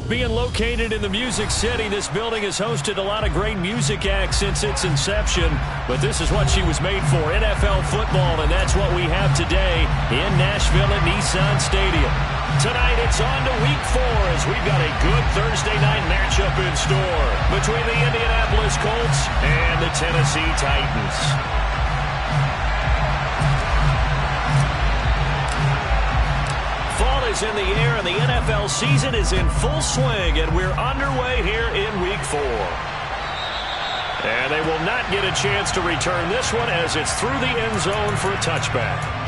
Being located in the Music City, this building has hosted a lot of great music acts since its inception. But this is what she was made for, NFL football, and that's what we have today in Nashville at Nissan Stadium. Tonight it's on to Week 4 as we've got a good Thursday night matchup in store between the Indianapolis Colts and the Tennessee Titans. Fall is in the air and the NFL season is in full swing, and we're underway here in Week 4. And they will not get a chance to return this one as it's through the end zone for a touchback.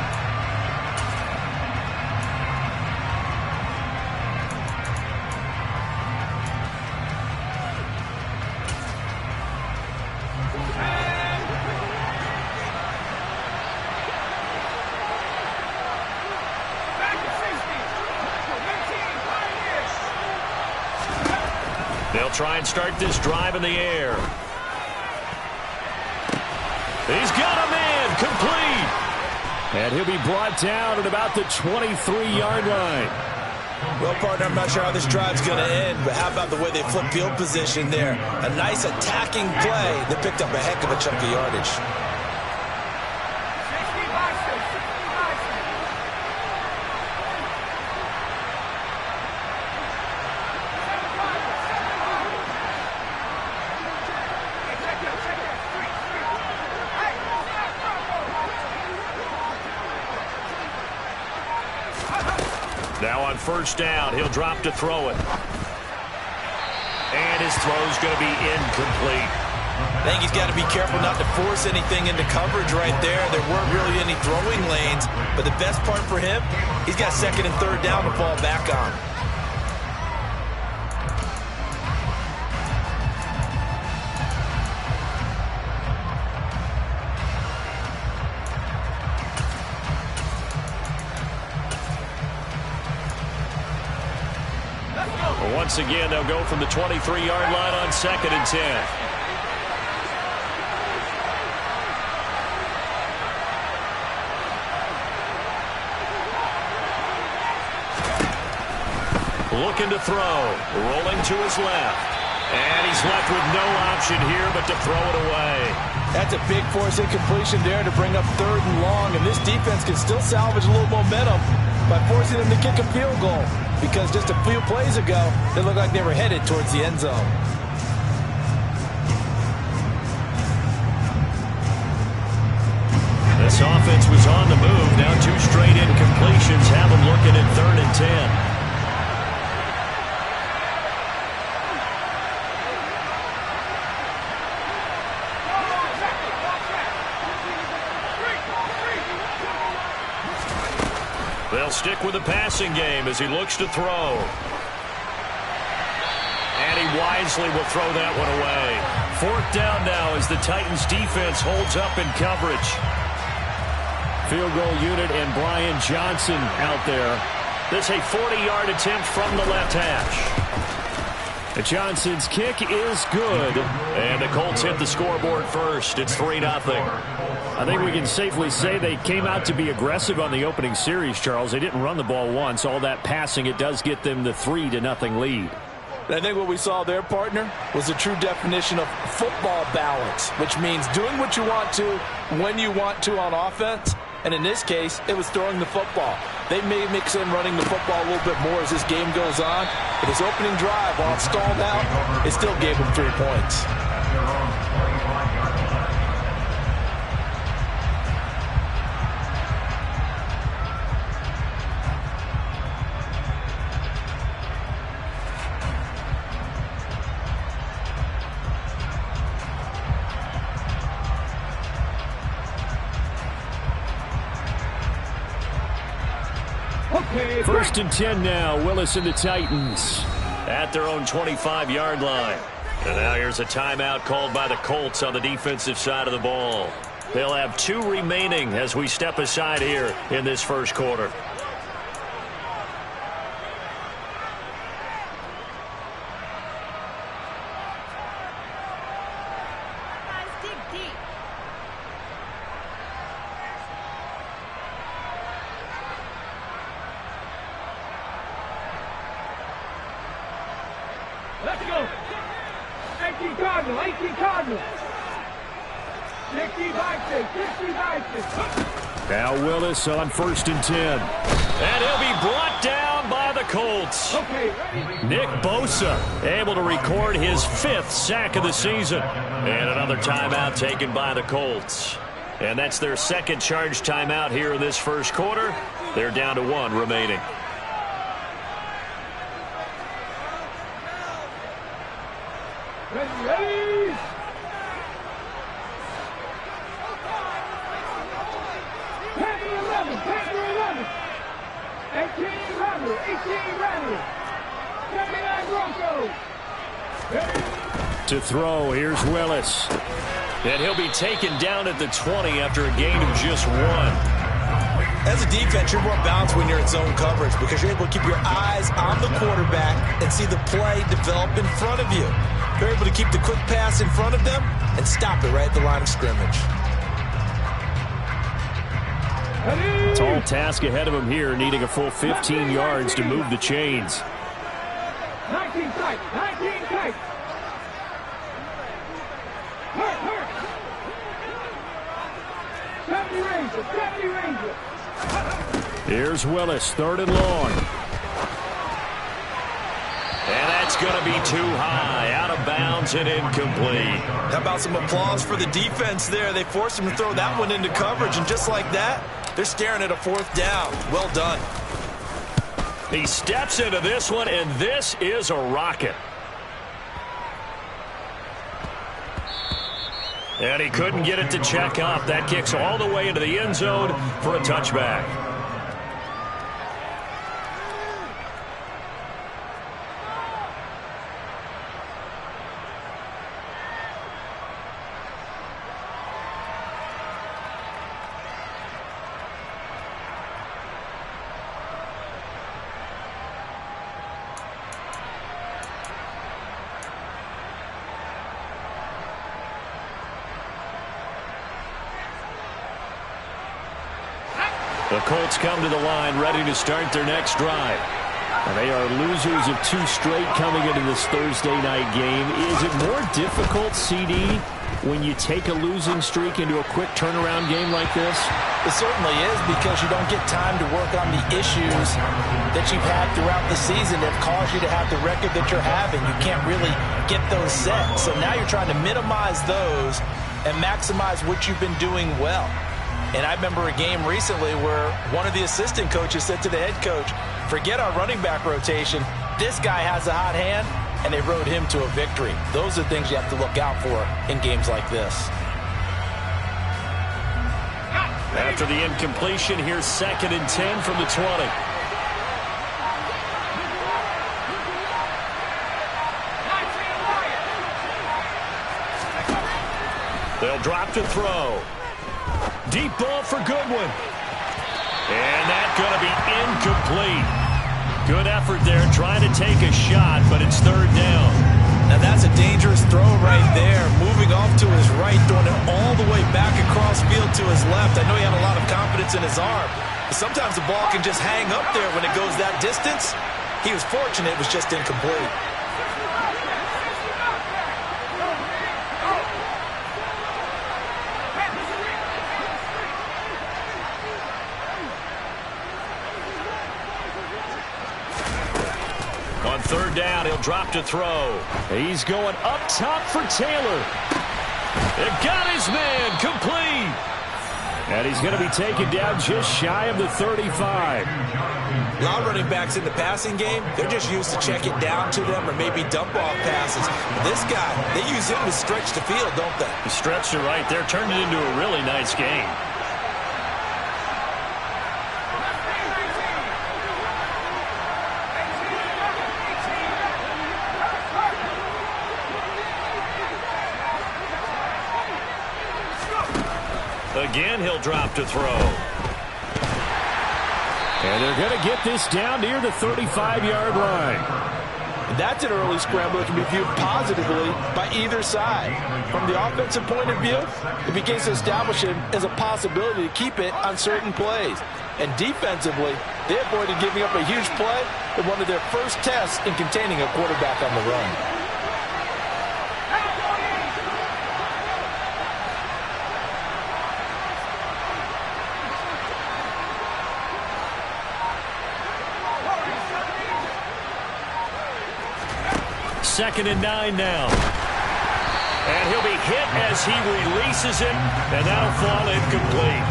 They'll try and start this drive in the air. He's got a man complete. And he'll be brought down at about the 23-yard line. Well, partner, I'm not sure how this drive's going to end, but how about the way they flip field position there? A nice attacking play that picked up a heck of a chunk of yardage. Now on first down, he'll drop to throw it. And his throw's going to be incomplete. I think he's got to be careful not to force anything into coverage right there. There weren't really any throwing lanes, but the best part for him, he's got second and third down to fall back on. Once again, they'll go from the 23-yard line on second and 10. Looking to throw, rolling to his left. And he's left with no option here but to throw it away. That's a big force incompletion there to bring up third and long, and this defense can still salvage a little momentum by forcing them to kick a field goal, because just a few plays ago, they looked like they were headed towards the end zone. This offense was on the move. Now two straight incompletions have them looking at third and 10. They'll stick with the passing game as he looks to throw. And he wisely will throw that one away. Fourth down now as the Titans defense holds up in coverage. Field goal unit and Brian Johnson out there. This a 40-yard attempt from the left hash. Johnson's kick is good. And the Colts hit the scoreboard first. It's 3-0. I think we can safely say they came out to be aggressive on the opening series, Charles. They didn't run the ball once. All that passing, it does get them the 3-0 lead. I think what we saw there, partner, was a true definition of football balance, which means doing what you want to, when you want to on offense. And in this case, it was throwing the football. They may mix in running the football a little bit more as this game goes on. But his opening drive, while it stalled out, it still gave him 3 points. First and 10 now. Willis and the Titans at their own 25-yard line. And now here's a timeout called by the Colts on the defensive side of the ball. They'll have 2 remaining as we step aside here in this first quarter. Let's go. 18 Cardinal, 18 Cardinal. 60 Vikings, 60 Vikings. Now Willis on 1st and 10. And he'll be brought down by the Colts. Okay, ready? Nick Bosa able to record his 5th sack of the season. And another timeout taken by the Colts. And that's their 2nd charge timeout here in this first quarter. They're down to 1 remaining. Ready? Panther 11, Panther 11. 18 Rebel, 18 Rebel. 79 Broncos. Ready? To throw, here's Willis. And he'll be taken down at the 20 after a gain of just 1. As a defense, you're more balanced when you're in zone coverage because you're able to keep your eyes on the quarterback and see the play develop in front of you. You're able to keep the quick pass in front of them and stop it right at the line of scrimmage. Tall task ahead of him here, needing a full 15 yards to move the chains. 19 tight, 19 tight. Hurt. 70 Ranger, 70 Ranger. Here's Willis, 3rd and long. And that's going to be too high, out of bounds and incomplete. How about some applause for the defense there? They forced him to throw that one into coverage, and just like that, they're staring at a 4th down. Well done. He steps into this one, and this is a rocket. And he couldn't get it to check up. That kicks all the way into the end zone for a touchback. The Colts come to the line ready to start their next drive. They are losers of 2 straight coming into this Thursday night game. Is it more difficult, CD, when you take a losing streak into a quick turnaround game like this? It certainly is, because you don't get time to work on the issues that you've had throughout the season that caused you to have the record that you're having. You can't really get those set. So now you're trying to minimize those and maximize what you've been doing well. And I remember a game recently where one of the assistant coaches said to the head coach, forget our running back rotation. This guy has a hot hand, and they rode him to a victory. Those are things you have to look out for in games like this. After the incompletion, here's 2nd and 10 from the 20. They'll drop to throw. Deep ball for Goodwin. And that's going to be incomplete. Good effort there trying to take a shot, but it's 3rd down. Now that's a dangerous throw right there. Moving off to his right, throwing it all the way back across field to his left. I know he had a lot of confidence in his arm. But sometimes the ball can just hang up there when it goes that distance. He was fortunate it was just incomplete. On 3rd down, he'll drop to throw. He's going up top for Taylor. It got his man complete. And he's going to be taken down just shy of the 35. A lot of running backs in the passing game, they're just used to check it down to them or maybe dump off passes. But this guy, they use him to stretch the field, don't they? He stretched it right there, turned it into a really nice game. Again, he'll drop to throw. And they're going to get this down near the 35-yard line. That's an early scramble that can be viewed positively by either side. From the offensive point of view, it begins to establish it as a possibility to keep it on certain plays. And defensively, they avoided giving up a huge play in one of their first tests in containing a quarterback on the run. 2nd and 9 now. And he'll be hit as he releases it, and that'll fall incomplete.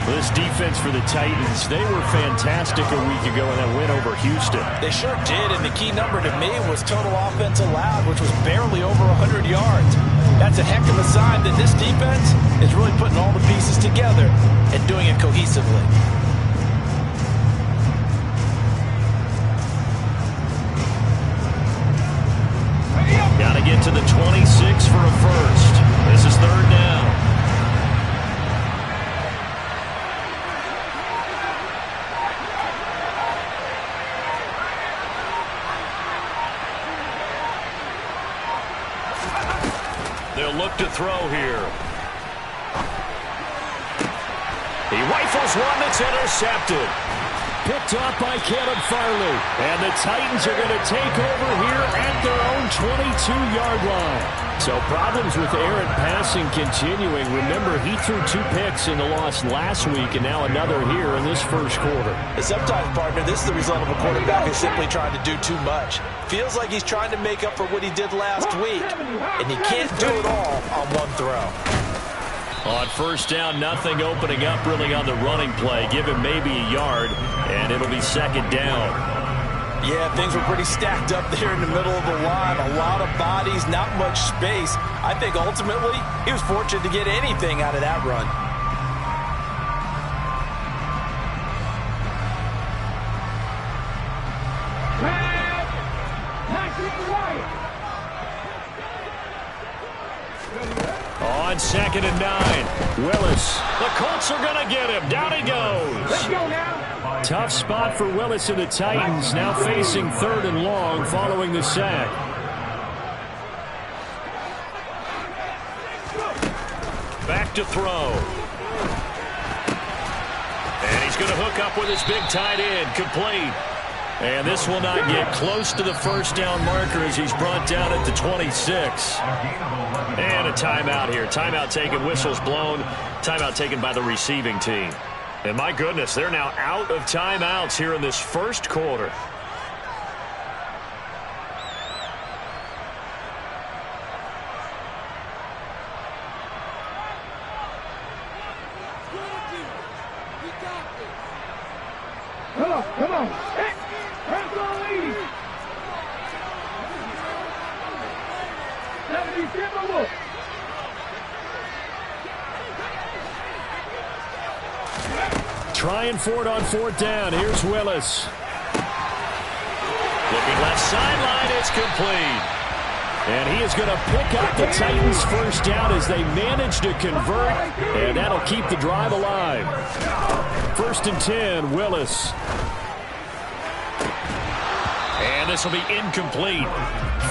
This defense for the Titans, they were fantastic a week ago in that win over Houston. They sure did, and the key number to me was total offense allowed, which was barely over 100 yards. That's a heck of a sign that this defense is really putting all the pieces together and doing it cohesively. Got to get to the 26 for a first. This is 3rd down. They'll look to throw here. He rifles one that's intercepted. Picked off by Caleb Farley. And the Titans are going to take over here at their own 22-yard line. So problems with errant passing continuing. Remember, he threw 2 picks in the loss last week and now another here in this first quarter. And sometimes, partner, this is the result of a quarterback who's simply trying to do too much. Feels like he's trying to make up for what he did last week, and he can't do it all on one throw. On 1st down, nothing opening up really on the running play. Give him maybe a yard, and it'll be 2nd down. Yeah, things were pretty stacked up there in the middle of the line. A lot of bodies, not much space. I think ultimately he was fortunate to get anything out of that run. On 2nd and 9, Willis. The Colts are going to get him. Down he goes. Let's go now. Tough spot for Willis and the Titans, now facing 3rd and long following the sack. Back to throw. And he's going to hook up with his big tight end. Complete. And this will not get close to the 1st down marker as he's brought down at the 26. And a timeout here. Timeout taken, whistles blown. Timeout taken by the receiving team. And my goodness, they're now out of timeouts here in this first quarter. Come on. Hey, where's the lead? 77 look. Trying for it on 4th down. Here's Willis. Looking left sideline. It's complete. And he is going to pick up the Titans' 1st down as they manage to convert. And that'll keep the drive alive. 1st and 10, Willis. And this will be incomplete.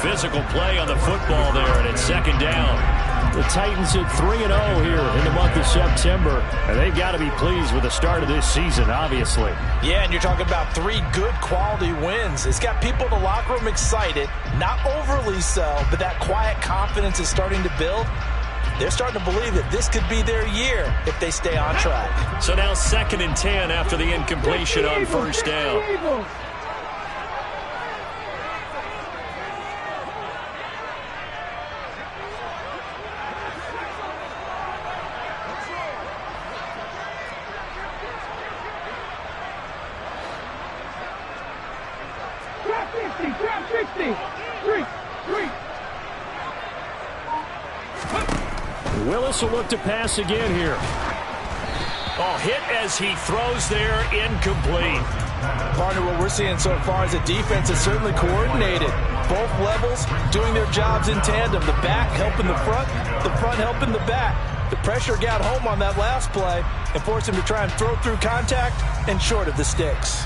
Physical play on the football there, and it's 2nd down. The Titans hit 3-0 here in the month of September, and they've got to be pleased with the start of this season, obviously. Yeah, and you're talking about 3 good quality wins. It's got people in the locker room excited, not overly so, but that quiet confidence is starting to build. They're starting to believe that this could be their year if they stay on track. So now 2nd and 10 after the incompletion on 1st down. Willis will look to pass again here. Oh, hit as he throws there, incomplete. Partner, what we're seeing so far is the defense is certainly coordinated. Both levels doing their jobs in tandem. The back helping the front helping the back. The pressure got home on that last play and forced him to try and throw through contact and short of the sticks.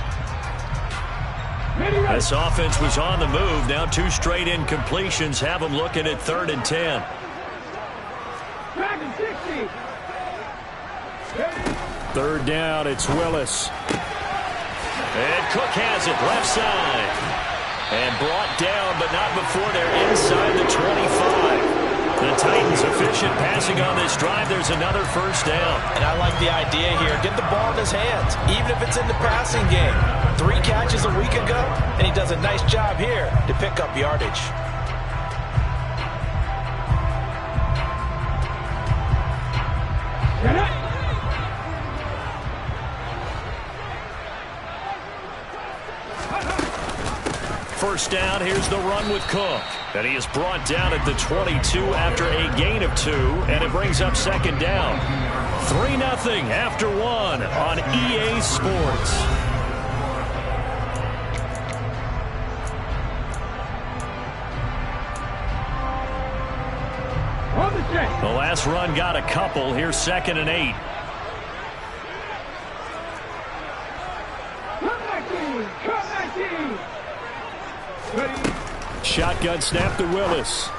This offense was on the move. Now 2 straight incompletions have them looking at 3rd and 10. 3rd down, it's Willis. And Cook has it, left side. And brought down, but not before they're inside the 25. The Titans efficient passing on this drive. There's another 1st down. And I like the idea here. Get the ball in his hands, even if it's in the passing game. 3 catches a week ago, and he does a nice job here to pick up yardage. first down. Here's the run with Cook. And he is brought down at the 22 after a gain of 2, and it brings up second down. 3-0 after 1 on EA Sports. The last run got a couple. Here's 2nd and 8. Shotgun snap to Willis.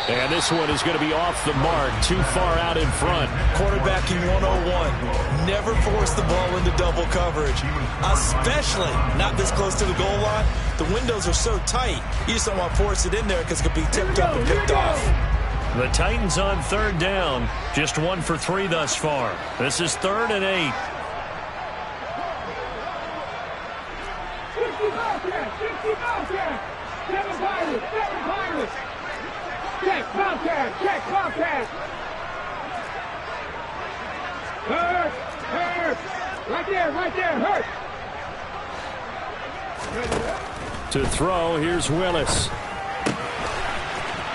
And this one is going to be off the mark, too far out in front. Quarterbacking 101. Never force the ball into double coverage, especially not this close to the goal line. The windows are so tight, you just don't want to force it in there because it could be tipped up and picked off. The Titans on 3rd down, just 1 for 3 thus far. This is 3rd and 8. Check, Bobcat. Hurt. Right there, hurt. To throw, here's Willis.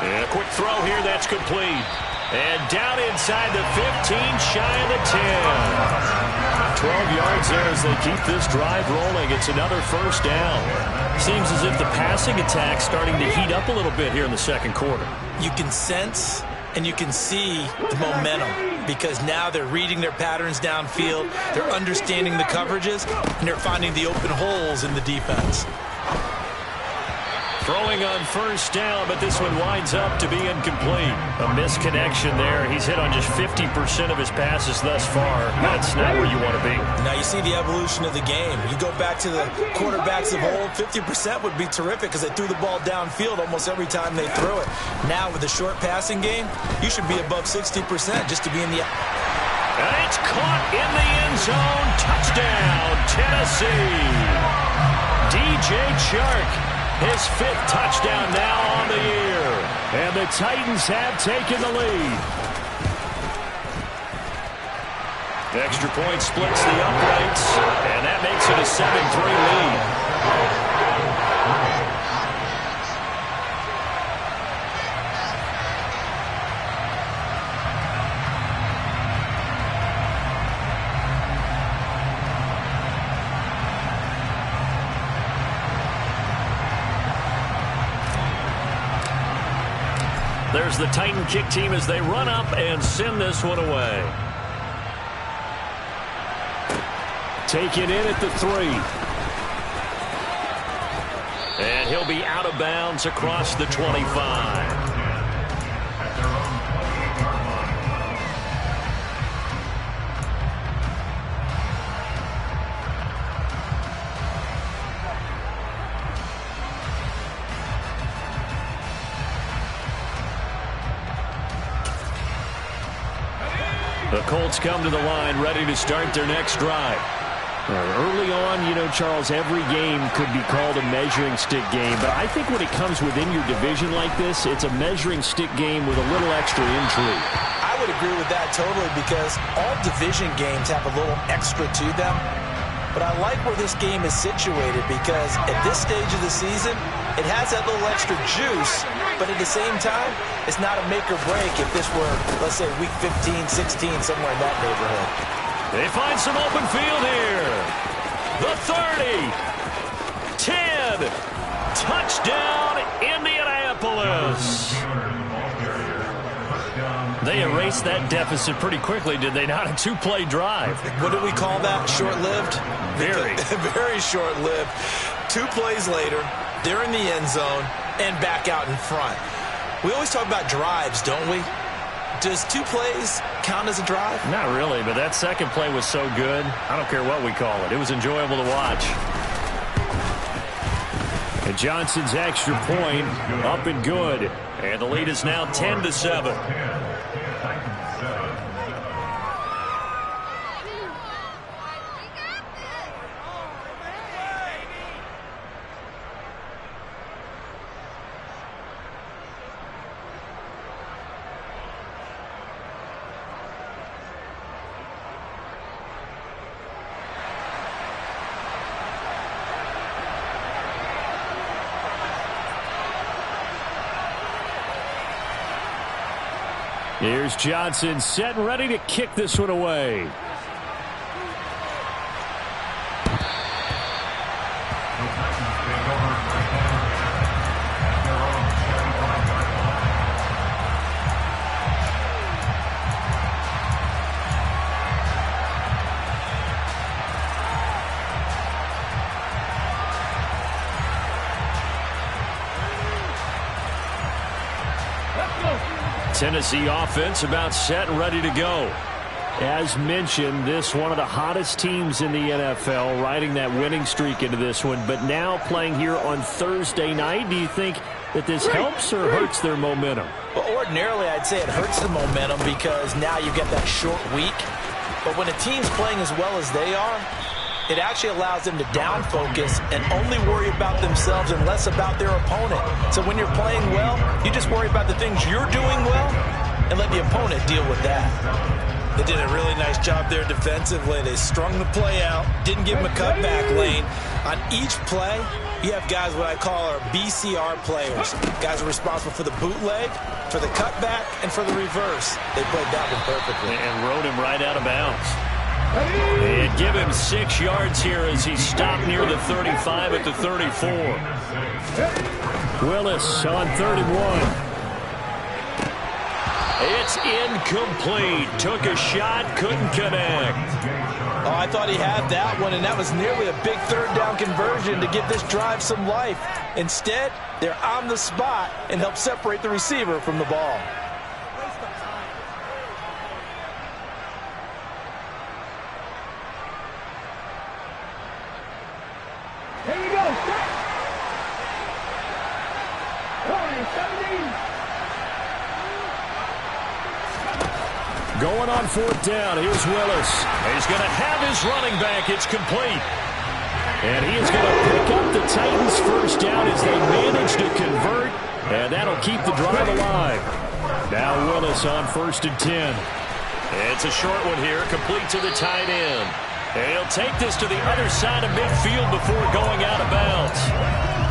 And a quick throw here, that's complete. And down inside the 15, shy of the 10. 12 yards there as they keep this drive rolling. It's another first down. Seems as if the passing attack's starting to heat up a little bit here in the second quarter. You can sense and you can see the momentum because now they're reading their patterns downfield, they're understanding the coverages, and they're finding the open holes in the defense. Throwing on first down, but this one winds up to be incomplete. A misconnection there. He's hit on just 50% of his passes thus far. That's not where you want to be. Now you see the evolution of the game. You go back to the quarterbacks of old, 50% would be terrific because they threw the ball downfield almost every time they threw it. Now with the short passing game, you should be above 60% just to be in the... And it's caught in the end zone. Touchdown, Tennessee. DJ Chark. His 5th touchdown now on the year. And the Titans have taken the lead. The extra point splits the uprights, and that makes it a 7-3 lead. There's the Titan kick team as they run up and send this one away. Taken in at the 3. And he'll be out of bounds across the 25. The Colts come to the line ready to start their next drive. Early on, you know, Charles, every game could be called a measuring stick game. But I think when it comes within your division like this, it's a measuring stick game with a little extra intrigue. I would agree with that totally because all division games have a little extra to them. But I like where this game is situated because at this stage of the season, it has that little extra juice, but at the same time, it's not a make or break if this were, let's say, week 15, 16, somewhere in that neighborhood. They find some open field here. The 30, 10, touchdown, Indianapolis. They erased that deficit pretty quickly, did they not? A 2-play drive. What do we call that? Short-lived? Very. Very short-lived. 2 plays later, they're in the end zone and back out in front. We always talk about drives, don't we? Does 2 plays count as a drive? Not really, but that second play was so good. I don't care what we call it. It was enjoyable to watch. And Johnson's extra point up and good. And the lead is now 10-7. Here's Johnson set and ready to kick this one away. Tennessee offense about set and ready to go. As mentioned, this one of the hottest teams in the NFL, riding that winning streak into this one, but now playing here on Thursday night. Do you think that this helps or hurts their momentum? Well, ordinarily, I'd say it hurts the momentum because now you get that short week. But when a team's playing as well as they are, it actually allows them to down focus and only worry about themselves and less about their opponent. So when you're playing well, you just worry about the things you're doing well and let the opponent deal with that. They did a really nice job there defensively. They strung the play out, didn't give them a cutback lane. On each play, you have guys what I call our BCR players. Guys are responsible for the bootleg, for the cutback, and for the reverse. They played that one perfectly. And rode him right out of bounds. And give him 6 yards here as he stopped near the 35 at the 34. Willis on 31. It's incomplete. Took a shot, couldn't connect. Oh, I thought he had that one, and that was nearly a big third down conversion to give this drive some life. Instead, they're on the spot and help separate the receiver from the ball. Here we go. Line 17. Going on 4th down. Here's Willis. He's going to have his running back. It's complete. And he is going to pick up the Titans' first down as they manage to convert. And that'll keep the drive alive. Now Willis on 1st and 10. It's a short one here, complete to the tight end. And he'll take this to the other side of midfield before going out of bounds.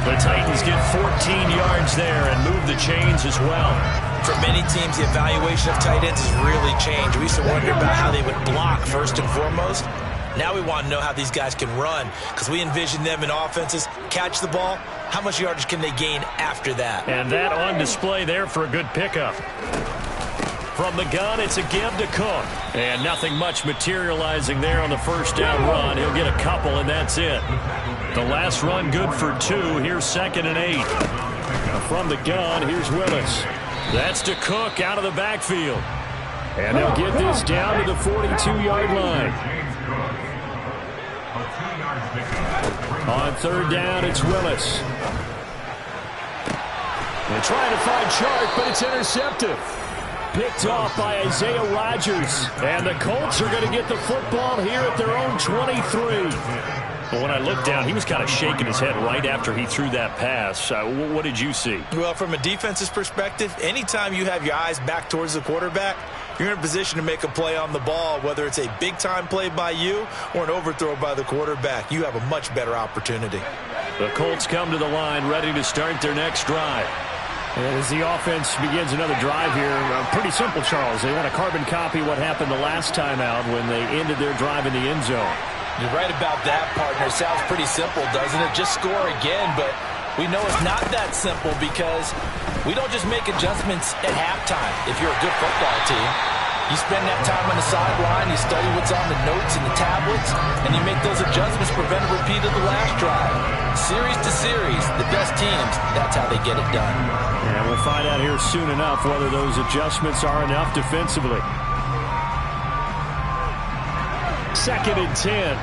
The Titans get 14 yards there and move the chains as well. For many teams, the evaluation of tight ends has really changed. We used to wonder about how they would block first and foremost. Now we want to know how these guys can run because we envision them in offenses, catch the ball. How much yardage can they gain after that? And that on display there for a good pickup. From the gun, it's a give to Cook. And nothing much materializing there on the first down run. He'll get a couple, and that's it. The last run good for 2. Here's 2nd and 8. From the gun, here's Willis. That's to Cook out of the backfield. And they'll get this down to the 42-yard line. On 3rd down, it's Willis. They're trying to find Chark, but it's intercepted. Picked off by Isaiah Rodgers. And the Colts are going to get the football here at their own 23. But when I looked down, he was kind of shaking his head right after he threw that pass. What did you see? Well, from a defense's perspective, anytime you have your eyes back towards the quarterback, you're in a position to make a play on the ball, whether it's a big-time play by you or an overthrow by the quarterback. You have a much better opportunity. The Colts come to the line ready to start their next drive. As the offense begins another drive here, pretty simple, Charles. They want to carbon copy what happened the last time out when they ended their drive in the end zone. You're right about that, partner. Sounds pretty simple, doesn't it? Just score again, but we know it's not that simple because we don't just make adjustments at halftime if you're a good football team. You spend that time on the sideline, you study what's on the notes and the tablets, and you make those adjustments, prevent a repeat of the last drive. Series to series, the best teams, that's how they get it done. And we'll find out here soon enough whether those adjustments are enough defensively. 2nd and 10.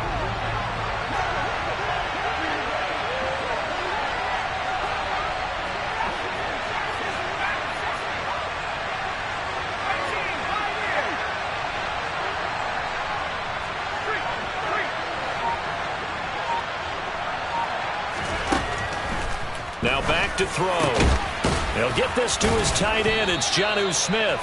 Now back to throw. They'll get this to his tight end. It's Jonnu Smith.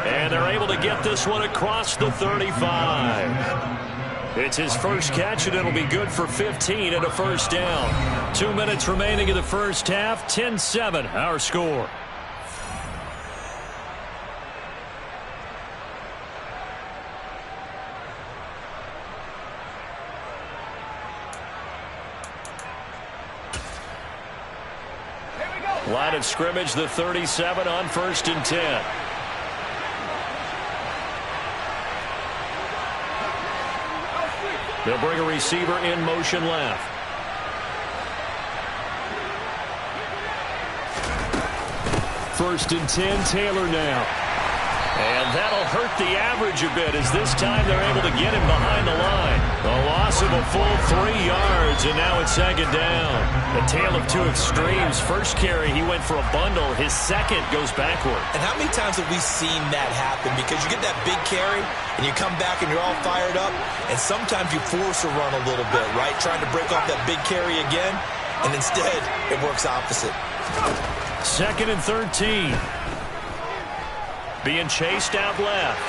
And they're able to get this one across the 35. It's his first catch, and it'll be good for 15 and a first down. 2 minutes remaining in the first half. 10-7, our score. Line of scrimmage, the 37 on 1st and 10. They'll bring a receiver in motion left. First and 10, Taylor now. And that'll hurt the average a bit, as this time they're able to get him behind the line. A loss of a full 3 yards, and now it's 2nd down. A tale of two extremes. First carry, he went for a bundle. His second goes backward. And how many times have we seen that happen? Because you get that big carry, and you come back and you're all fired up, and sometimes you force a run a little bit, right? Trying to break off that big carry again, and instead it works opposite. 2nd and 13. Being chased out left.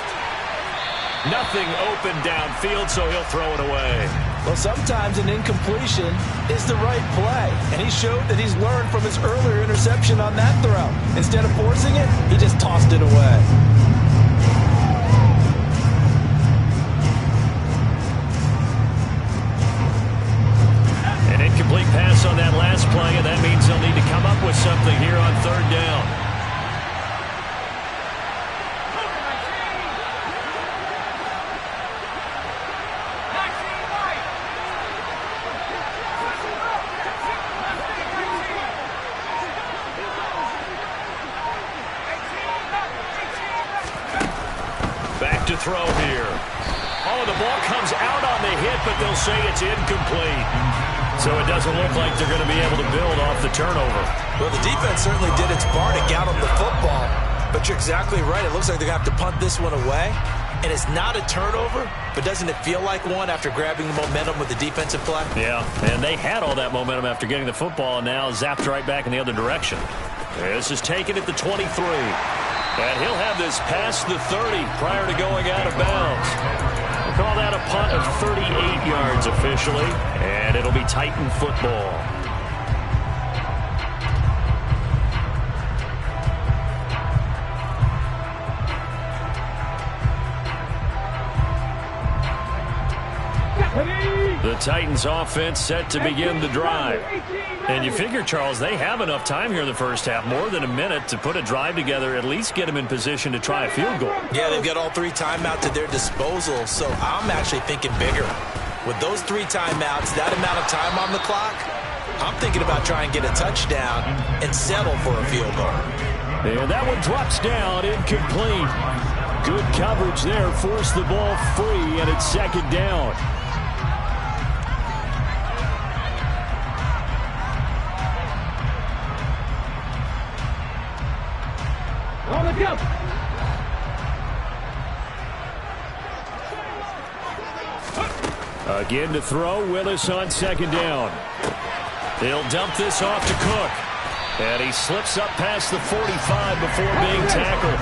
Nothing open downfield, so he'll throw it away. Well, sometimes an incompletion is the right play, and he showed that he's learned from his earlier interception on that throw. Instead of forcing it, he just tossed it away. An incomplete pass on that last play, and that means they'll need to come up with something here on 3rd down. To throw here. Oh, the ball comes out on the hit, but they'll say it's incomplete. So it doesn't look like they're going to be able to build off the turnover. Well, the defense certainly did its part to get them the football, but you're exactly right. It looks like they're going to have to punt this one away, and it's not a turnover, but doesn't it feel like one after grabbing the momentum with the defensive play? Yeah, and they had all that momentum after getting the football, and now zapped right back in the other direction. This is taken at the 23. And he'll have this past the 30 prior to going out of bounds. We'll call that a punt of 38 yards officially, and it'll be Titan football. The Titans offense set to begin the drive. And you figure, Charles, they have enough time here in the first half, more than a minute, to put a drive together, at least get them in position to try a field goal. Yeah, they've got all 3 timeouts at their disposal, so I'm actually thinking bigger. With those 3 timeouts, that amount of time on the clock, I'm thinking about trying to get a touchdown and settle for a field goal. And that one drops down, incomplete. Good coverage there, forced the ball free, and it's 2nd down. Again to throw, Willis on 2nd down. They'll dump this off to Cook. And he slips up past the 45 before being tackled.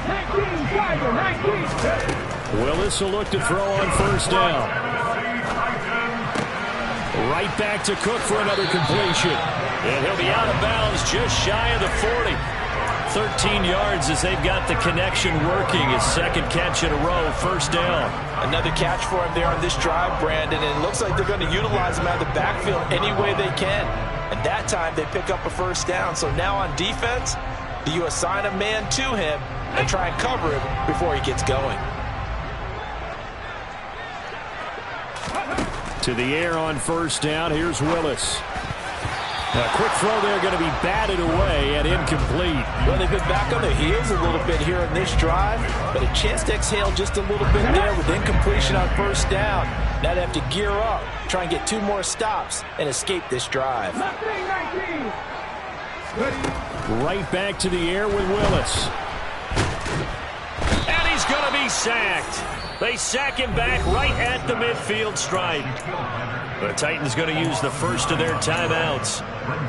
19, Willis will look to throw on 1st down. Right back to Cook for another completion. And he'll be out of bounds just shy of the 40. 13 yards as they've got the connection working. His 2nd catch in a row, 1st down. Another catch for him there on this drive, Brandon, and it looks like they're going to utilize him out of the backfield any way they can. And that time they pick up a 1st down. So now on defense, do you assign a man to him and try and cover him before he gets going? To the air on 1st down. Here's Willis. A quick throw there, going to be batted away and incomplete. Well, they've been back on their heels a little bit here in this drive, but a chance to exhale just a little bit there with incompletion on 1st down. Now they have to gear up, try and get 2 more stops and escape this drive. Right back to the air with Willis. And he's going to be sacked. They sack him back right at the midfield stripe. The Titans going to use the first of their timeouts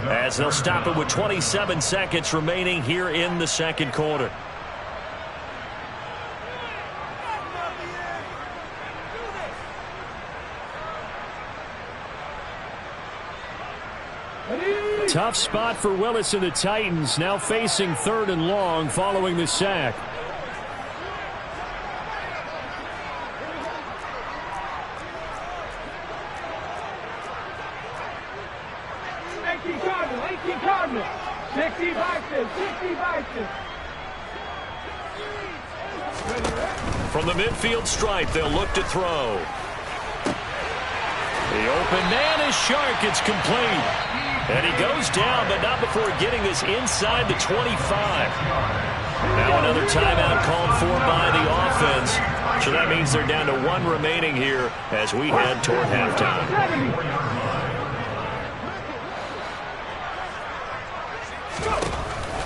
as they'll stop it with 27 seconds remaining here in the 2nd quarter. Tough spot for Willis and the Titans, now facing 3rd and long following the sack. 19 Cardinal, 18 Cardinal. 60 Bison, 60 Bison. From the midfield stripe, they'll look to throw. The open man is Shark. It's complete. And he goes down, but not before getting this inside the 25. Now another timeout called for by the offense. So that means they're down to 1 remaining here as we head toward halftime.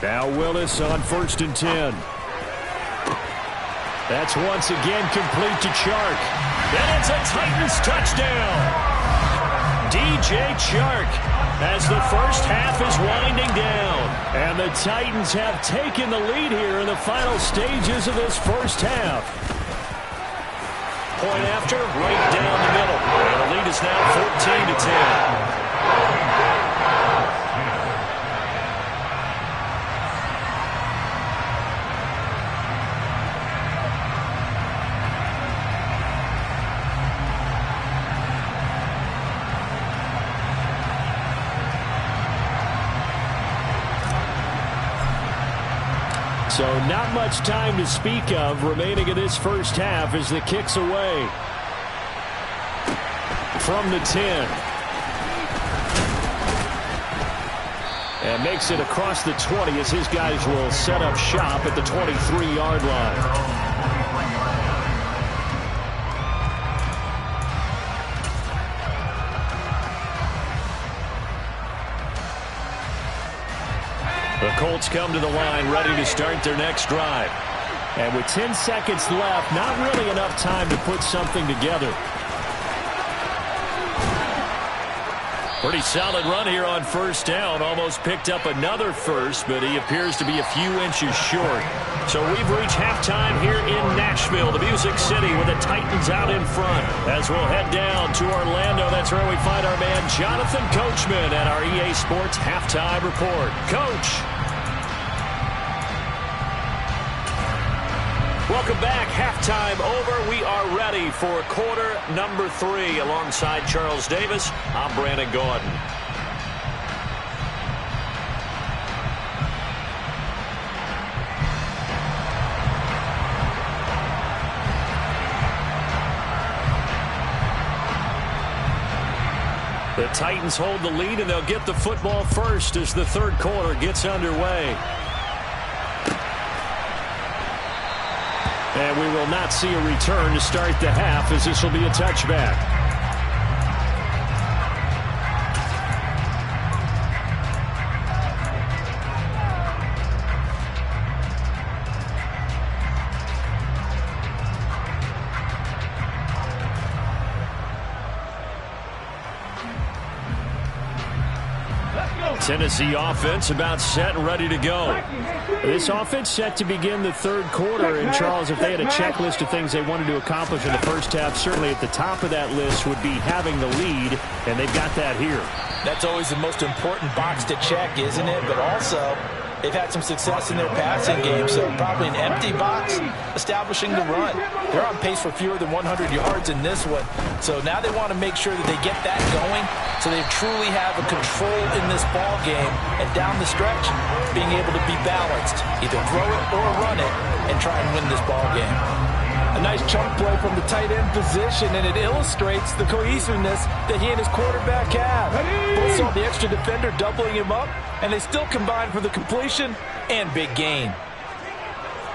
Now Willis on 1st and 10. That's once again complete to Chark. And it's a Titans touchdown. DJ Chark as the first half is winding down. And the Titans have taken the lead here in the final stages of this first half. Point after, right down the middle. And the lead is now 14-10. So not much time to speak of remaining in this first half as the kick's away. From the 10. And makes it across the 20 as his guys will set up shop at the 23-yard line. The Colts come to the line ready to start their next drive. And with 10 seconds left, not really enough time to put something together. Pretty solid run here on 1st down. Almost picked up another first, but he appears to be a few inches short. So we've reached halftime here in Nashville, the Music City, with the Titans out in front. As we'll head down to Orlando, that's where we find our man Jonathan Coachman at our EA Sports Halftime Report. Coach. Welcome back. Halftime over. We are ready for quarter number 3. Alongside Charles Davis, I'm Brandon Gordon. The Titans hold the lead, and they'll get the football first as the third quarter gets underway. And we will not see a return to start the half, as this will be a touchback. Tennessee offense about set and ready to go. This offense set to begin the third quarter. And, Charles, if they had a checklist of things they wanted to accomplish in the first half, certainly at the top of that list would be having the lead, and they've got that here. That's always the most important box to check, isn't it? But also, they've had some success in their passing game, so probably an empty box establishing the run. They're on pace for fewer than 100 yards in this one, so now they want to make sure that they get that going so they truly have a control in this ball game, and down the stretch, being able to be balanced, either throw it or run it, and try and win this ball game. A nice chunk play from the tight end position, and it illustrates the cohesiveness that he and his quarterback have. Both saw the extra defender doubling him up, and they still combined for the completion and big gain.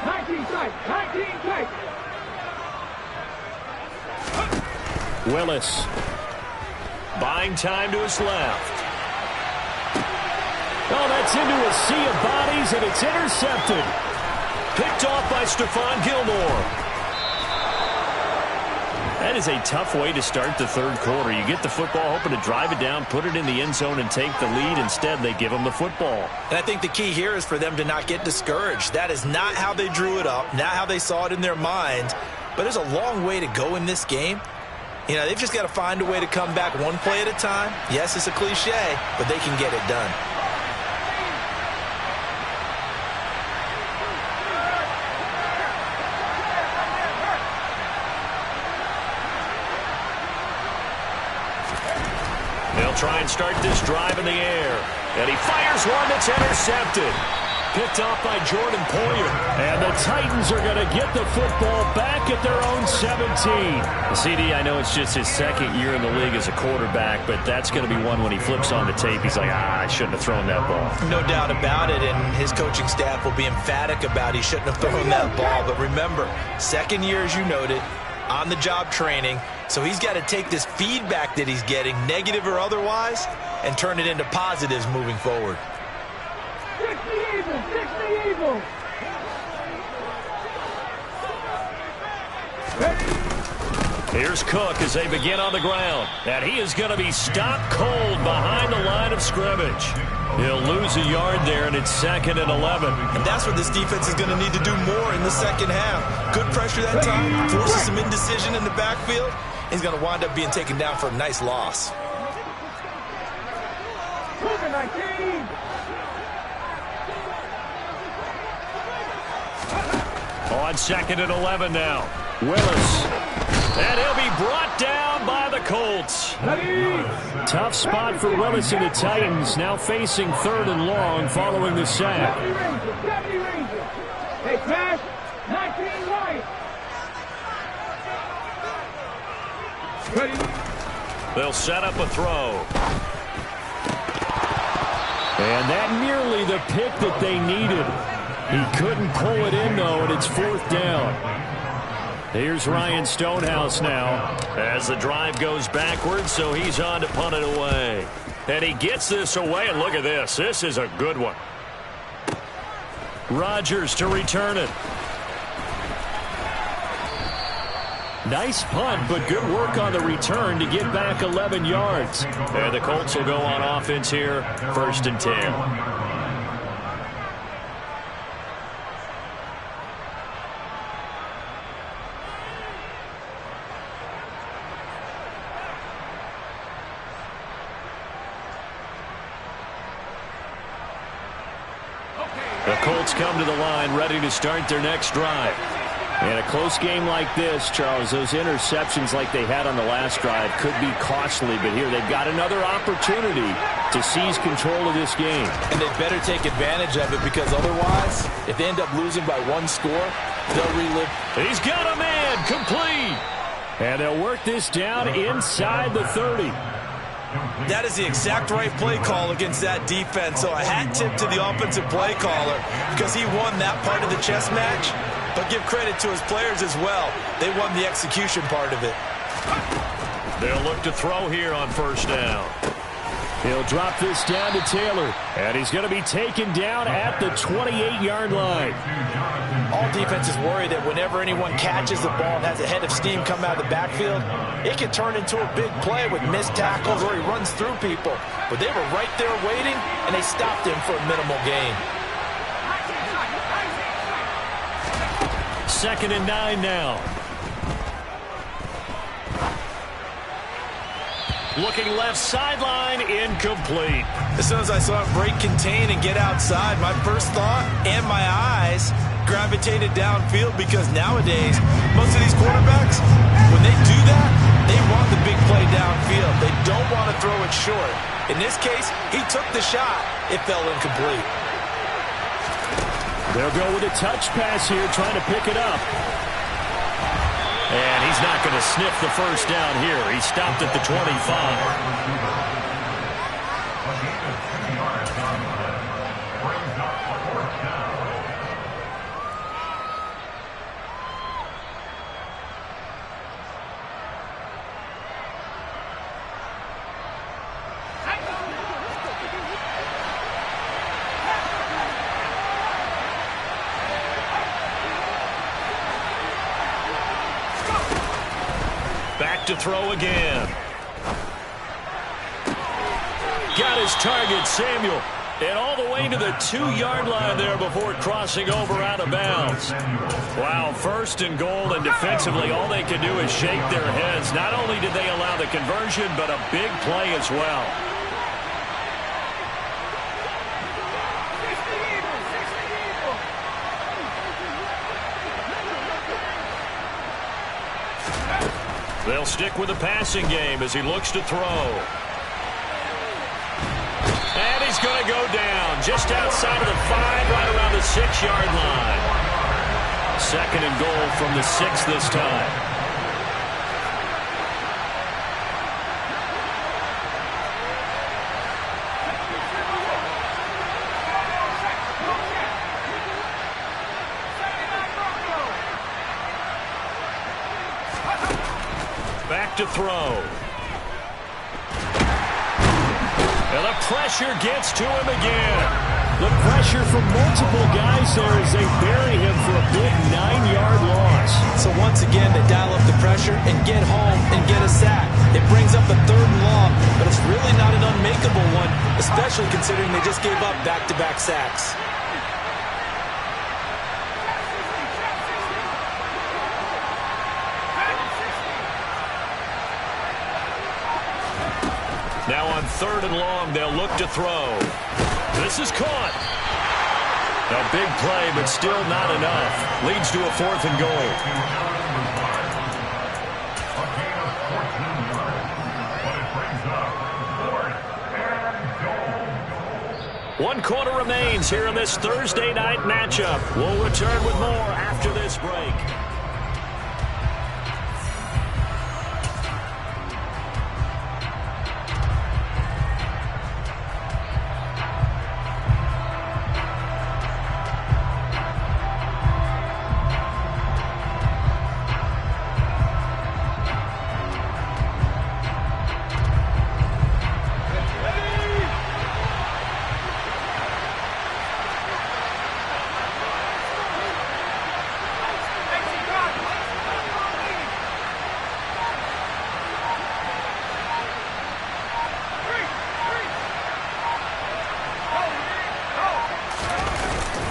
19 tight, 19 tight. Willis buying time to his left. Oh, that's into a sea of bodies, and it's intercepted. Picked off by Stephon Gilmore. That is a tough way to start the third quarter. You get the football, hoping to drive it down, put it in the end zone, and take the lead. Instead, they give them the football. And I think the key here is for them to not get discouraged. That is not how they drew it up, not how they saw it in their mind. But there's a long way to go in this game. You know, they've just got to find a way to come back one play at a time. Yes, it's a cliche, but they can get it done. They'll try and start this drive in the air. And he fires one that's intercepted. Picked off by Jordan Poyer. And the Titans are going to get the football back at their own 17. CD, I know it's just his second year in the league as a quarterback, but that's going to be one when he flips on the tape. He's like, I shouldn't have thrown that ball. No doubt about it, and his coaching staff will be emphatic about he shouldn't have thrown that ball. But remember, second year, as you noted, on-the-job training. So he's got to take this feedback that he's getting, negative or otherwise, and turn it into positives moving forward. Fix the evil! Fix the evil! Here's Cook as they begin on the ground. And he is going to be stopped cold behind the line of scrimmage. He'll lose a yard there, and it's 2nd and 11. And that's what this defense is going to need to do more in the second half. Good pressure that time, forces some indecision in the backfield. He's going to wind up being taken down for a nice loss. On 2nd and 11 now. Willis. And he'll be brought down by the Colts. Tough spot for Willis and the Titans, now facing 3rd and long following the sack. Hey, pass, 19 right. They'll set up a throw. And that nearly the pick that they needed. He couldn't pull it in, though, and it's 4th down. Here's Ryan Stonehouse now as the drive goes backwards, so he's on to punt it away. And he gets this away, and look at this. This is a good one. Rodgers to return it. Nice punt, but good work on the return to get back 11 yards. And the Colts will go on offense here, 1st and 10. The Colts come to the line ready to start their next drive. In a close game like this, Charles, those interceptions like they had on the last drive could be costly, but here they've got another opportunity to seize control of this game. And they better take advantage of it, because otherwise, if they end up losing by 1 score, they'll relive. He's got a man, complete. And they'll work this down inside the 30. That is the exact right play call against that defense. So a hat tip to the offensive play caller, because he won that part of the chess match. But give credit to his players as well. They won the execution part of it. They'll look to throw here on 1st down. He'll drop this down to Taylor. And he's going to be taken down at the 28-yard line. All defenses worry that whenever anyone catches the ball and has a head of steam come out of the backfield, it can turn into a big play with missed tackles or he runs through people. But they were right there waiting, and they stopped him for a minimal gain. 2nd and 9 now. Looking left sideline, incomplete. As soon as I saw him break contain and get outside, my first thought and my eyes gravitated downfield, because nowadays, most of these quarterbacks, when they do that, they want the big play downfield. They don't want to throw it short. In this case, he took the shot. It fell incomplete. They'll go with a touch pass here, trying to pick it up. And he's not going to sniff the 1st down here. He stopped at the 25. Back to throw again. Got his target, Samuel. And all the way to the 2-yard line there before crossing over out of bounds. Wow, 1st and goal, and defensively all they can do is shake their heads. Not only did they allow the conversion, but a big play as well. They'll stick with the passing game as he looks to throw. going to go down just outside of the 5, right around the 6-yard line. 2nd and goal from the 6 this time. Back to throw. And the pressure gets to him again. The pressure from multiple guys there as they bury him for a big 9-yard loss. So once again, they dial up the pressure and get home and get a sack. It brings up a 3rd and long, but it's really not an unmakeable one, especially considering they just gave up back-to-back sacks. Now on 3rd and long, they'll look to throw. This is caught. A big play, but still not enough. Leads to a 4th and goal. One quarter remains here in this Thursday night matchup. We'll return with more after this break.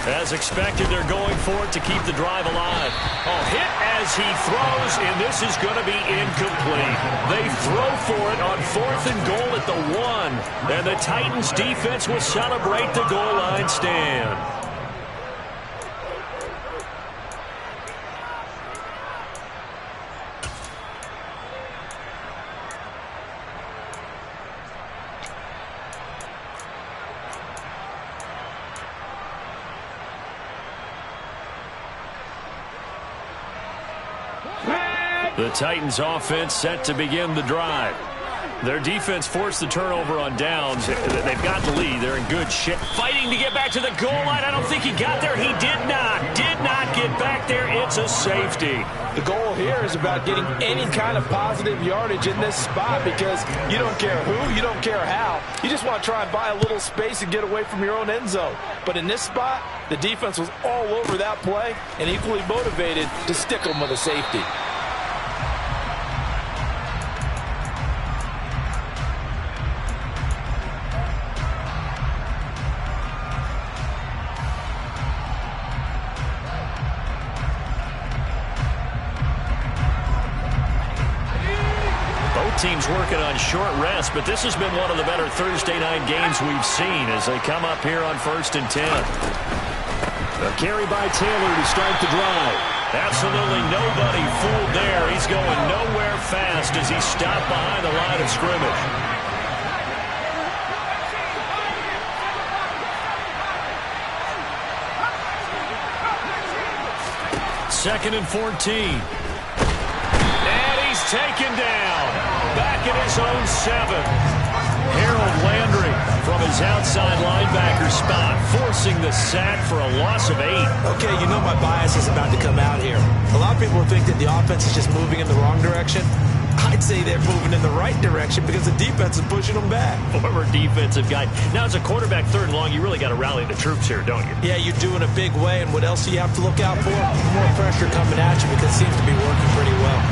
As expected, they're going for it to keep the drive alive. Oh, hit as he throws, and this is going to be incomplete. They throw for it on 4th and goal at the 1, and the Titans defense will celebrate the goal line stand. The Titans offense set to begin the drive. Their defense forced the turnover on downs. They've got the lead. They're in good shape. Fighting to get back to the goal line. I don't think he got there. He did not get back there. It's a safety. The goal here is about getting any kind of positive yardage in this spot because you don't care who, you don't care how. You just want to try and buy a little space and get away from your own end zone. But in this spot, the defense was all over that play and equally motivated to stick them with a safety. Teams working on short rest, but this has been one of the better Thursday night games we've seen as they come up here on 1st and 10. A carry by Taylor to start the drive. Absolutely nobody fooled there. He's going nowhere fast as he stopped behind the line of scrimmage. Second and 14. And he's taken down. Back at his own 7. Harold Landry from his outside linebacker spot, forcing the sack for a loss of 8. Okay, you know my bias is about to come out here. A lot of people think that the offense is just moving in the wrong direction. I'd say they're moving in the right direction because the defense is pushing them back. Former defensive guy. Now, as a quarterback 3rd and long, you really got to rally the troops here, don't you? Yeah, you do in a big way. And what else do you have to look out for? More pressure coming at you because it seems to be working pretty well.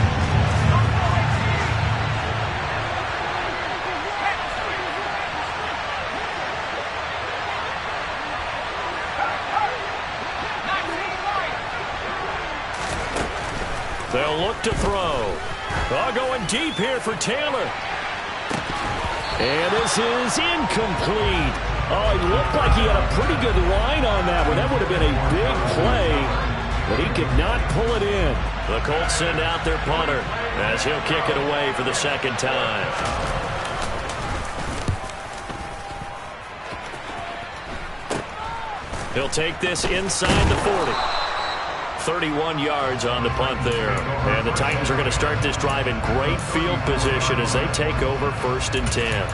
They'll look to throw. Going deep here for Taylor. And this is incomplete. Oh, it looked like he had a pretty good line on that one. That would have been a big play, but he could not pull it in. The Colts send out their punter as he'll kick it away for the 2nd time. He'll take this inside the 40. 31 yards on the punt there. And the Titans are going to start this drive in great field position as they take over 1st and 10.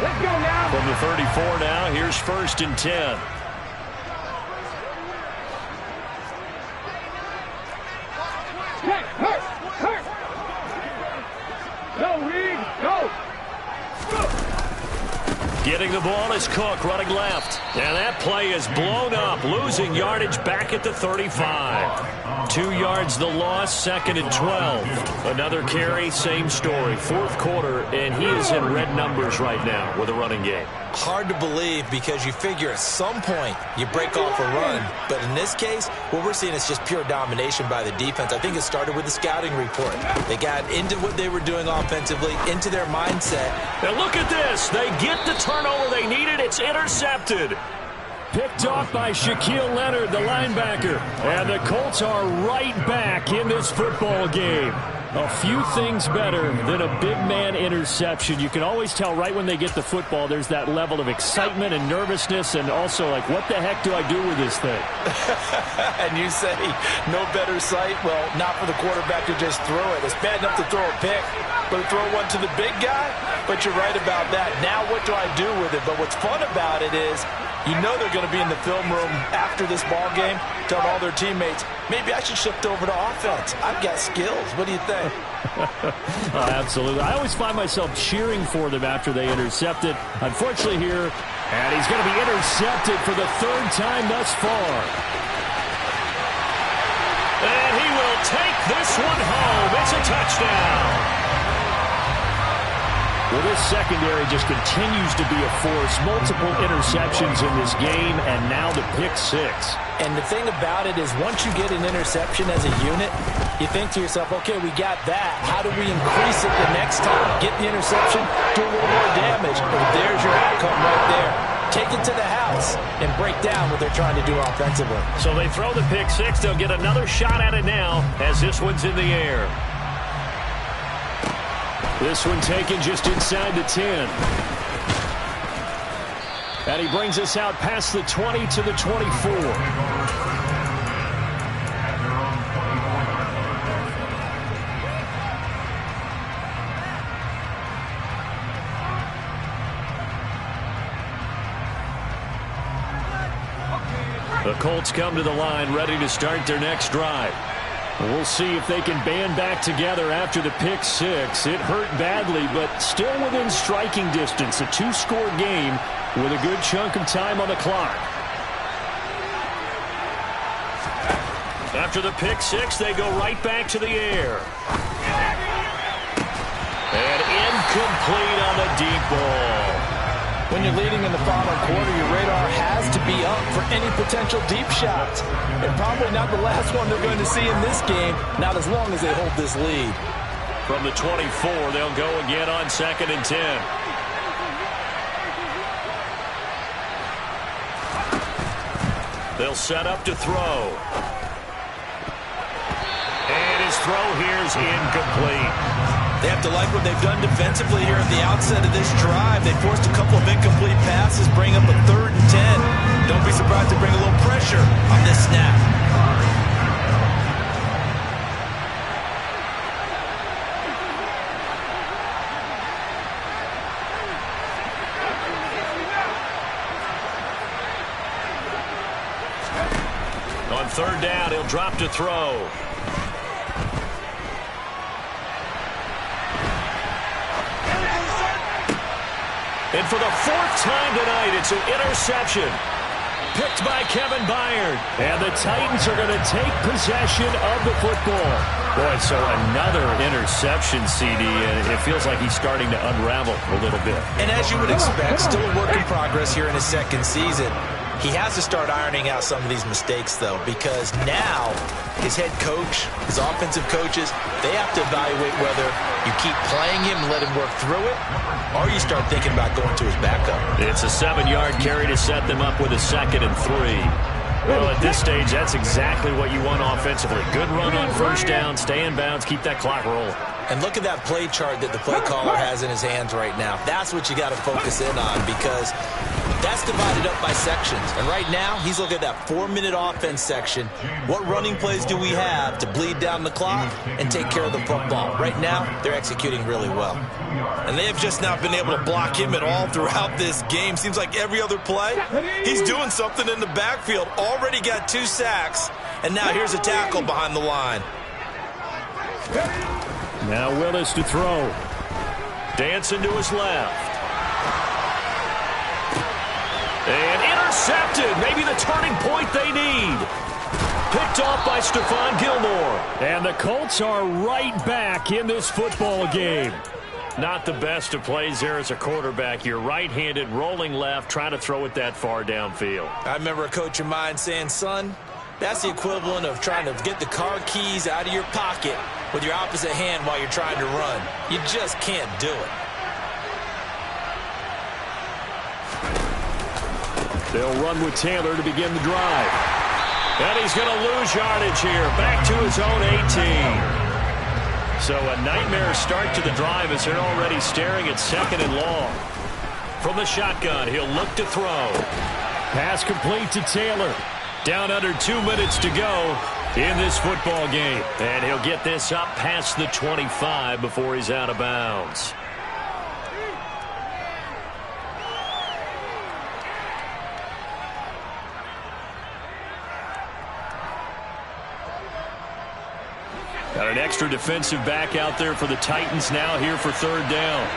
Let's go now. From the 34 now, here's 1st and 10. Hurt. Go, Reed. Go. Getting the ball is Cook running left. And that play is blown up, losing yardage back at the 35. 2 yards the loss, 2nd and 12. Another carry, same story. 4th quarter, and he is in red numbers right now with a running game. Hard to believe because you figure at some point you break off a run. But in this case, what we're seeing is just pure domination by the defense. I think it started with the scouting report. They got into what they were doing offensively, into their mindset. And look at this. They get the turnover they needed. It's intercepted. Picked off by Shaquille Leonard, the linebacker. And the Colts are right back in this football game. A few things better than a big man interception. You can always tell right when they get the football, there's that level of excitement and nervousness, and also like, what the heck do I do with this thing? And you say no better sight? Well, not for the quarterback to just throw it. It's bad enough to throw a pick, but to throw one to the big guy? But you're right about that. Now what do I do with it? But what's fun about it is you know they're going to be in the film room after this ball game, telling all their teammates, maybe I should shift over to offense. I've got skills. What do you think? Absolutely. I always find myself cheering for them after they intercept it. Unfortunately here, and he's going to be intercepted for the 3rd time thus far. And he will take this one home. It's a touchdown. Well, this secondary just continues to be a force. Multiple interceptions in this game, and now the pick 6. And the thing about it is once you get an interception as a unit, you think to yourself, okay, we got that. How do we increase it the next time? Get the interception, do a little more damage. But there's your outcome right there. Take it to the house and break down what they're trying to do offensively. So they throw the pick 6. They'll get another shot at it now as this one's in the air. This one taken just inside the 10. And he brings us out past the 20 to the 24. The Colts come to the line ready to start their next drive. We'll see if they can band back together after the pick 6. It hurt badly, but still within striking distance. A 2-score game with a good chunk of time on the clock. After the pick 6, they go right back to the air. And incomplete on the deep ball. When you're leading in the final quarter, your radar has to be up for any potential deep shots. And probably not the last one they're going to see in this game, not as long as they hold this lead. From the 24, they'll go again on 2nd and 10. They'll set up to throw. And his throw here is incomplete. They have to like what they've done defensively here at the outset of this drive. They forced a couple of incomplete passes, bring up a 3rd and 10. Don't be surprised to bring a little pressure on this snap. On 3rd down, he'll drop to throw. And for the 4th time tonight, it's an interception. Picked by Kevin Byard. And the Titans are going to take possession of the football. Boy, so another interception, CD, and it feels like he's starting to unravel a little bit. And as you would expect, still a work in progress here in his 2nd season. He has to start ironing out some of these mistakes, though, because now his head coach, his offensive coaches, they have to evaluate whether you keep playing him and let him work through it, or you start thinking about going to his backup. It's a 7-yard carry to set them up with a 2nd and 3. Well, at this stage, that's exactly what you want offensively. Good run on first down, stay in bounds, keep that clock rolling. And look at that play chart that the play caller has in his hands right now. That's what you got to focus in on, because that's divided up by sections. And right now, he's looking at that 4-minute offense section. What running plays do we have to bleed down the clock and take care of the football? Right now, they're executing really well. And they have just not been able to block him at all throughout this game. Seems like every other play, he's doing something in the backfield. Already got 2 sacks, and now here's a tackle behind the line. Now Willis to throw. Dancing to his left. And intercepted. Maybe the turning point they need. Picked off by Stephon Gilmore. And the Colts are right back in this football game. Not the best of plays there as a quarterback. You're right-handed, rolling left, trying to throw it that far downfield. I remember a coach of mine saying, son, that's the equivalent of trying to get the car keys out of your pocket with your opposite hand while you're trying to run. You just can't do it. They'll run with Taylor to begin the drive. And he's going to lose yardage here. Back to his own 18. So a nightmare start to the drive as they're already staring at 2nd and long. From the shotgun, he'll look to throw. Pass complete to Taylor. Down under 2 minutes to go in this football game. And he'll get this up past the 25 before he's out of bounds. Got an extra defensive back out there for the Titans now here for 3rd down.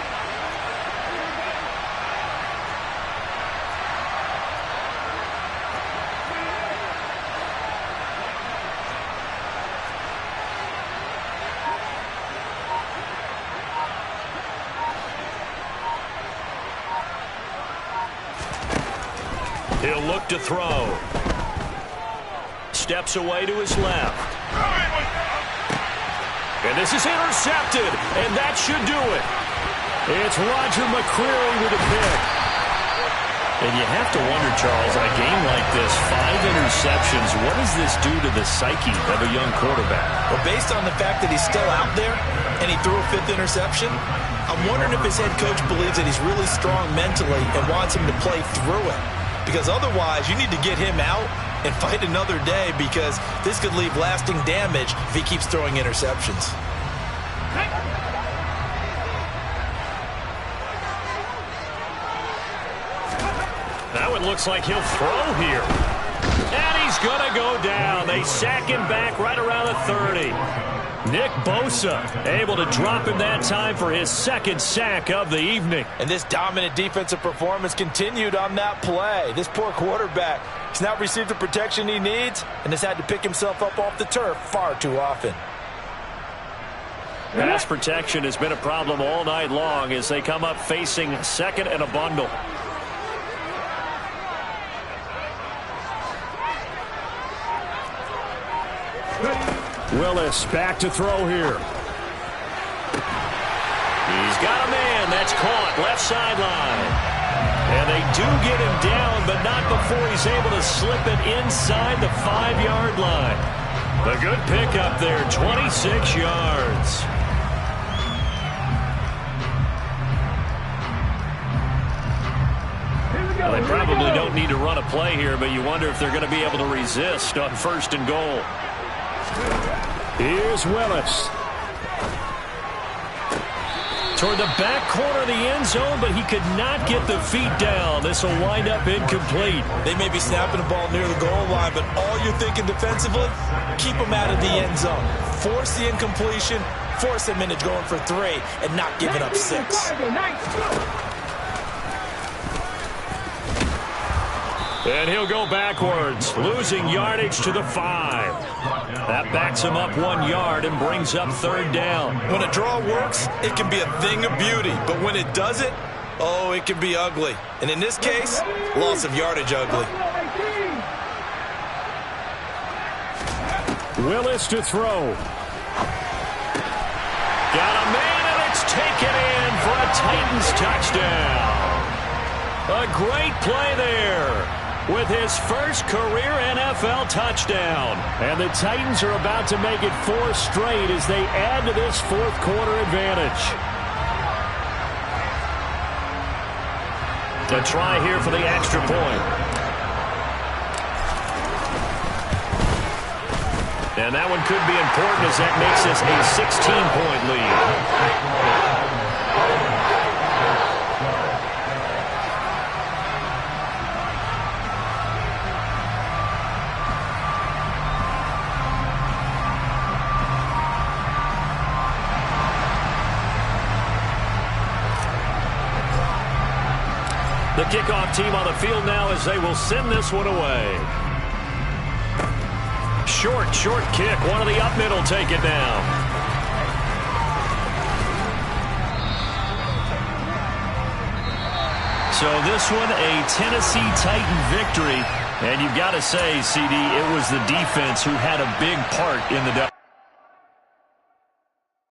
He'll look to throw. Steps away to his left. And this is intercepted, and that should do it. It's Roger McCreary with a pick. And you have to wonder, Charles, on a game like this, 5 interceptions, what does this do to the psyche of a young quarterback? Well, based on the fact that he's still out there and he threw a 5th interception, I'm wondering if his head coach believes that he's really strong mentally and wants him to play through it. Because otherwise, you need to get him out and fight another day, because this could leave lasting damage if he keeps throwing interceptions. Now it looks like he'll throw here. And he's going to go down. They sack him back right around the 30. Nick Bosa able to drop him that time for his 2nd sack of the evening. And this dominant defensive performance continued on that play. This poor quarterback has not received the protection he needs and has had to pick himself up off the turf far too often. Pass protection has been a problem all night long as they come up facing 2nd and a bundle. Willis back to throw here. He's got a man that's caught left sideline. And they do get him down, but not before he's able to slip it inside the 5-yard line. A good pickup there, 26 yards. Well, they probably don't need to run a play here, but you wonder if they're going to be able to resist on 1st and goal. Here's Willis. Toward the back corner of the end zone, but he could not get the feet down. This will wind up incomplete. They may be snapping the ball near the goal line, but all you're thinking defensively, keep them out of the end zone. Force the incompletion, force them into going for 3, and not giving up 6. And he'll go backwards, losing yardage to the 5. That backs him up 1 yard and brings up 3rd down. When a draw works, it can be a thing of beauty. But when it doesn't, Oh, it can be ugly. And in this case, loss of yardage ugly. Willis to throw. Got a man, and it's taken in for a Titans touchdown. A great play there with his first career NFL touchdown. And the Titans are about to make it 4 straight as they add to this fourth quarter advantage. A try here for the extra point. And that one could be important as that makes this a 16-point lead. The kickoff team on the field now as they will send this one away. Short kick. One of the up middle take it down. So this one, a Tennessee Titan victory. And you've got to say, CD, it was the defense who had a big part in the